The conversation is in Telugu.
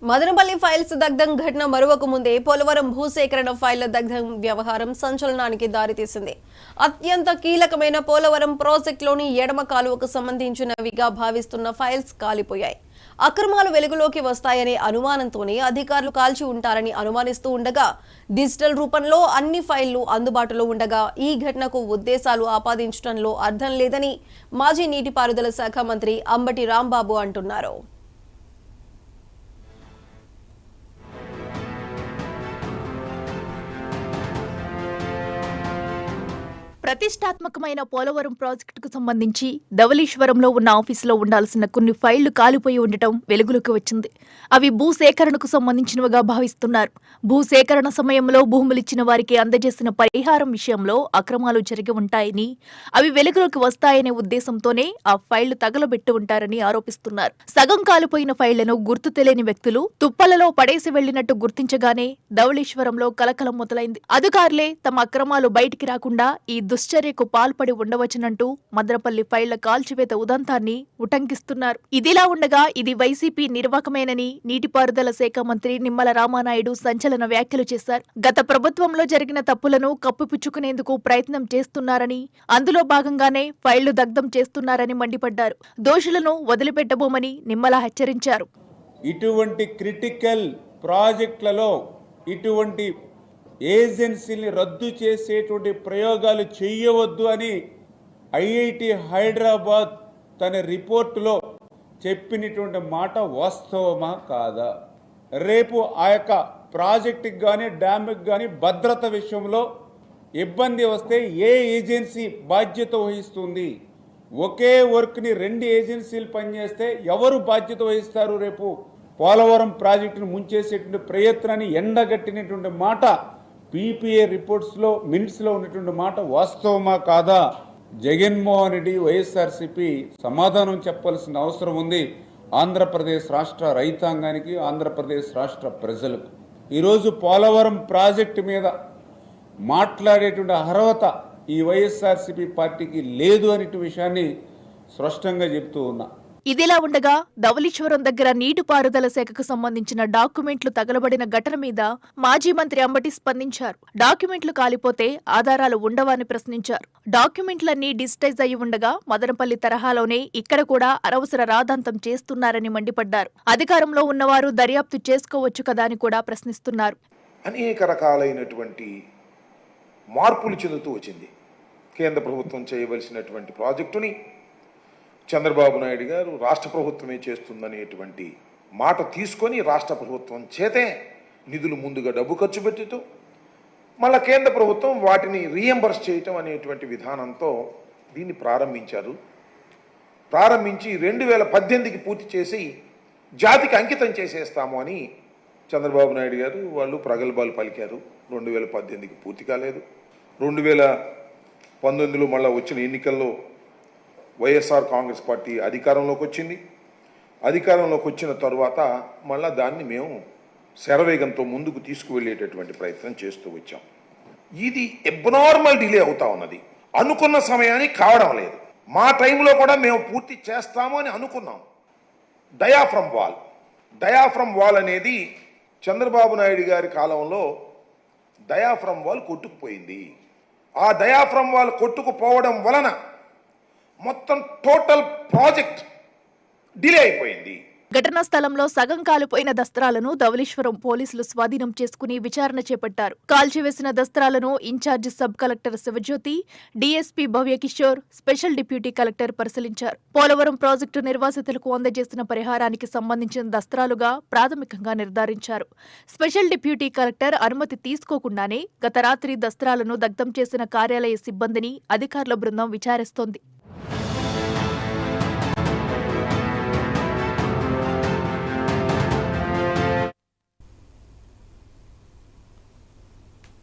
మదనపల్లి ఫైల్స్ దగ్ధం ఘటన మరువకు ముందే పోలవరం భూసేకరణ ఫైళ్ల దగ్ధం వ్యవహారం సంచలనానికి దారితీసింది. అత్యంత కీలకమైన పోలవరం ప్రాజెక్టులోని ఎడమ కాలువకు సంబంధించినవిగా భావిస్తున్న ఫైల్స్ కాలిపోయాయి. అక్రమాలు వెలుగులోకి వస్తాయనే అనుమానంతోనే అధికారులు కాల్చి ఉంటారని అనుమానిస్తూ ఉండగా డిజిటల్ రూపంలో అన్ని ఫైళ్లు అందుబాటులో ఉండగా ఈ ఘటనకు ఉద్దేశాలు ఆపాదించడంలో అర్థం లేదని మాజీ నీటిపారుదల శాఖ మంత్రి అంబటి రాంబాబు అంటున్నారు. ప్రతిష్టాత్మకమైన పోలవరం ప్రాజెక్టుకు సంబంధించి ధవళేశ్వరంలో ఉన్న ఆఫీసులో ఉండాల్సిన కొన్ని ఫైళ్లు కాలిపోయి ఉండటం వెలుగులోకి వచ్చింది. అవి భూసేకరణకు సంబంధించినవిగా భావిస్తున్నారు. భూసేకరణ సమయంలో భూములిచ్చిన వారికి అందజేసిన పరిహారం విషయంలో అక్రమాలు జరిగి ఉంటాయని, అవి వెలుగులోకి వస్తాయనే ఉద్దేశంతోనే ఆ ఫైళ్లు తగలబెట్టి ఉంటారని ఆరోపిస్తున్నారు. సగం కాలిపోయిన ఫైళ్లను గుర్తు తెలియని వ్యక్తులు తుప్పలలో పడేసి వెళ్లినట్టు గుర్తించగానే ధవళేశ్వరంలో కలకలం మొదలైంది. అధికారులే తమ అక్రమాలు బయటికి రాకుండా ఈ దుశ్చర్యకు పాల్పడి ఉండవచ్చునంటూ మదనపల్లి ఫైళ్ల కాల్చివేత ఉదంతాన్ని ఉటంకిస్తున్నారు. ఇదిలా ఉండగా ఇది వైసీపీ నిర్వాకమేనని నీటిపారుదల శాఖ మంత్రి నిమ్మల రామానాయుడు సంచలన వ్యాఖ్యలు చేశారు. గత ప్రభుత్వంలో జరిగిన తప్పులను కప్పిపుచ్చుకునేందుకు ప్రయత్నం చేస్తున్నారని, అందులో భాగంగానే ఫైళ్లు దగ్ధం చేస్తున్నారని మండిపడ్డారు. దోషులను వదిలిపెట్టబోమని నిమ్మల హెచ్చరించారు. ఇటువంటి క్రిటికల్ ప్రాజెక్టులలో ఇటువంటి ఏజెన్సీని రద్దు చేసేటువంటి ప్రయోగాలు చేయవద్దు అని ఐఐటి హైదరాబాద్ తన రిపోర్టులో చెప్పినటువంటి మాట వాస్తవమా కాదా? రేపు ఆ యొక్క ప్రాజెక్టుకి కానీ డ్యామ్కి కానీ భద్రత విషయంలో ఇబ్బంది వస్తే ఏ ఏజెన్సీ బాధ్యత వహిస్తుంది? ఒకే వర్క్ని రెండు ఏజెన్సీలు పనిచేస్తే ఎవరు బాధ్యత వహిస్తారు? రేపు పోలవరం ప్రాజెక్టును ముంచేసేటువంటి ప్రయత్నాన్ని ఎండగట్టినటువంటి మాట పీపీఏ రిపోర్ట్స్లో మినిట్స్లో ఉన్నటువంటి మాట వాస్తవమా కాదా? జగన్మోహన్ రెడ్డి వైఎస్ఆర్సీపీ సమాధానం చెప్పాల్సిన అవసరం ఉంది ఆంధ్రప్రదేశ్ రాష్ట్ర రైతాంగానికి, ఆంధ్రప్రదేశ్ రాష్ట్ర ప్రజలకు. ఈరోజు పోలవరం ప్రాజెక్టు మీద మాట్లాడేటువంటి అర్హత ఈ వైఎస్ఆర్సీపీ పార్టీకి లేదు అనే విషయాన్ని స్పష్టంగా చెప్తూ ఉన్నా. ఇదిలా ఉండగా ధవళేశ్వరం దగ్గర నీటిపారుదల శాఖకు సంబంధించిన డాక్యుమెంట్లు తగలబడిన ఘటన మీద మాజీ మంత్రి అంబటి స్పందించారు. డాక్యుమెంట్లు కాలిపోతే ఆధారాలు ఉండవని ప్రశ్నించారు. డాక్యుమెంట్లన్నీ డిజిటైజ్ అయి ఉండగా మదనపల్లి తరహాలోనే ఇక్కడ కూడా అనవసర రాద్ధాంతం చేస్తున్నారని మండిపడ్డారు. అధికారంలో ఉన్నవారు దర్యాప్తు చేసుకోవచ్చు కదా అని కూడా ప్రశ్నిస్తున్నారు. అనేక రకాలైనటువంటి మార్పులు చెందుతూ వచ్చింది. కేంద్ర ప్రభుత్వం చేయవలసినటువంటి ప్రాజెక్టుని చంద్రబాబు నాయుడు గారు రాష్ట్ర ప్రభుత్వమే చేస్తుందనేటువంటి మాట తీసుకొని రాష్ట్ర ప్రభుత్వం చేతే నిధులు ముందుగా డబ్బు ఖర్చు పెట్టడం, మళ్ళా కేంద్ర ప్రభుత్వం వాటిని రీఎంబర్స్ చేయటం అనేటువంటి విధానంతో దీన్ని ప్రారంభించారు. ప్రారంభించి 2018కి పూర్తి చేసి జాతికి అంకితం చేసేస్తాము అని చంద్రబాబు నాయుడు గారు వాళ్ళు ప్రగల్భాలు పలికారు. 2018కి పూర్తి కాలేదు. 2019లో మళ్ళీ వచ్చిన ఎన్నికల్లో వైఎస్ఆర్ కాంగ్రెస్ పార్టీ అధికారంలోకి వచ్చింది. అధికారంలోకి వచ్చిన తర్వాత మళ్ళీ దాన్ని మేము శరవేగంతో ముందుకు తీసుకువెళ్ళేటటువంటి ప్రయత్నం చేస్తూ వచ్చాం. ఇది అబ్నార్మల్ డిలే అవుతా ఉన్నది. అనుకున్న సమయానికి కావడం లేదు. మా టైంలో కూడా మేము పూర్తి చేస్తాము అని అనుకున్నాం. డయాఫ్రమ్ వాల్ అనేది చంద్రబాబు నాయుడు గారి కాలంలో డయాఫ్రమ్ వాల్ కొట్టుకుపోయింది. ఆ డయాఫ్రమ్ వాల్ కొట్టుకుపోవడం వలన మొత్తం టోటల్ ప్రాజెక్ట్ డిలే అయిపోయింది. ఘటనా స్థలంలో సగం కాలిపోయిన దస్త్రాలను ధవళేశ్వరం పోలీసులు స్వాధీనం చేసుకుని విచారణ చేపట్టారు. కాల్చివేసిన దస్త్రాలను incharge sub collector Shivajyothi, DSP Bhavyakishore, special deputy collector పరిశీలించారు. పోలవరం ప్రాజెక్టు నిర్వాసితులకు అందజేసిన పరిహారానికి సంబంధించిన దస్త్రాలుగా ప్రాథమికంగా నిర్ధారించారు. స్పెషల్ డిప్యూటీ కలెక్టర్ అనుమతి తీసుకోకుండానే గత రాత్రి దస్త్రాలను దగ్ధం చేసిన కార్యాలయ సిబ్బందిని అధికారుల బృందం విచారిస్తోంది.